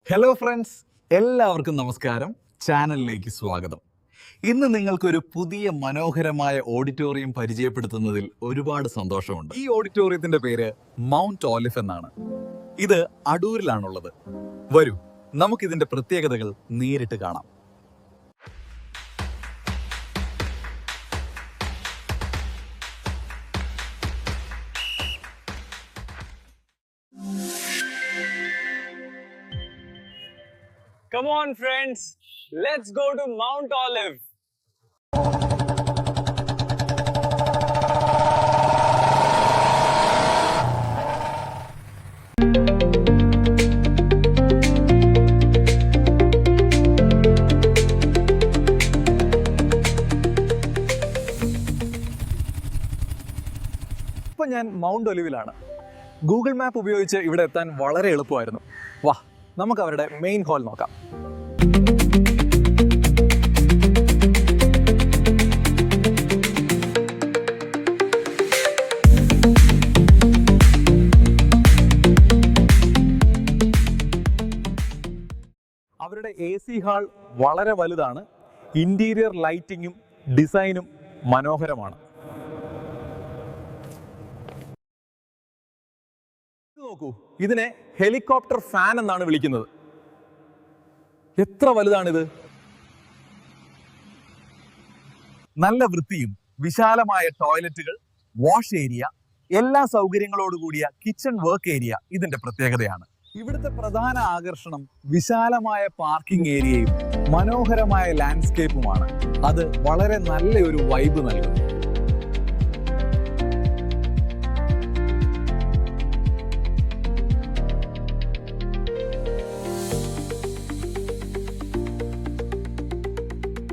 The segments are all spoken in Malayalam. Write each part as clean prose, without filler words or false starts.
ഹലോ ഫ്രണ്ട്സ്, എല്ലാവർക്കും നമസ്കാരം. ചാനലിലേക്ക് സ്വാഗതം. ഇന്ന് നിങ്ങൾക്കൊരു പുതിയ മനോഹരമായ ഓഡിറ്റോറിയം പരിചയപ്പെടുത്തുന്നതിൽ ഒരുപാട് സന്തോഷമുണ്ട്. ഈ ഓഡിറ്റോറിയത്തിന്റെ പേര് മൗണ്ട് ഓലിവ് എന്നാണ്. ഇത് അടൂരിലാണുള്ളത്. വരൂ, നമുക്കിതിന്റെ പ്രത്യേകതകൾ നേരിട്ട് കാണാം. Come on, friends. Let's go to Mount Olive. ഇപ്പൊ ഞാൻ മൗണ്ട് ഒലിവിലാണ്. ഗൂഗിൾ മാപ്പ് ഉപയോഗിച്ച് ഇവിടെ എത്താൻ വളരെ എളുപ്പമായിരുന്നു. വാ, നമുക്ക് അവരുടെ മെയിൻ ഹാൾ നോക്കാം. അവരുടെ AC ഹാൾ വളരെ വലുതാണ്. ഇന്റീരിയർ ലൈറ്റിങ്ങും ഡിസൈനും മനോഹരമാണ്. നോക്കൂ, ഇതിനെ ഹെലികോപ്റ്റർ ഫാൻ എന്നാണ് വിളിക്കുന്നത്. എത്ര വലുതാണിത്! നല്ല വൃത്തിയും വിശാലമായ ടോയ്ലറ്റുകൾ, വാഷ് ഏരിയ, എല്ലാ സൗകര്യങ്ങളോടുകൂടിയ കിച്ചൺ വർക്ക് ഏരിയ ഇതിന്റെ പ്രത്യേകതയാണ്. ഇവിടുത്തെ പ്രധാന ആകർഷണം വിശാലമായ പാർക്കിംഗ് ഏരിയയും മനോഹരമായ ലാൻഡ്സ്കേപ്പുമാണ്. അത് വളരെ നല്ലൊരു വൈബ് നൽകുന്നു.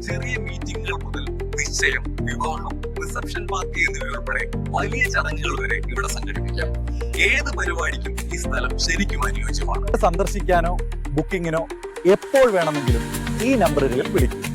ചെറിയ മീറ്റിംഗുകൾ മുതൽ നിശ്ചയം, വിവാഹം, റിസപ്ഷൻ പാർട്ടി എന്നിവയുൾപ്പെടെ വലിയ ചടങ്ങുകൾ വരെ ഇവിടെ സംഘടിപ്പിക്കാം. ഏത് പരിപാടിക്കും ഈ സ്ഥലം ശരിക്കും അനുയോജ്യമാണ്. സന്ദർശിക്കാനോ ബുക്കിങ്ങിനോ എപ്പോൾ വേണമെങ്കിലും ഈ നമ്പറുകളിൽ വിളിക്കും.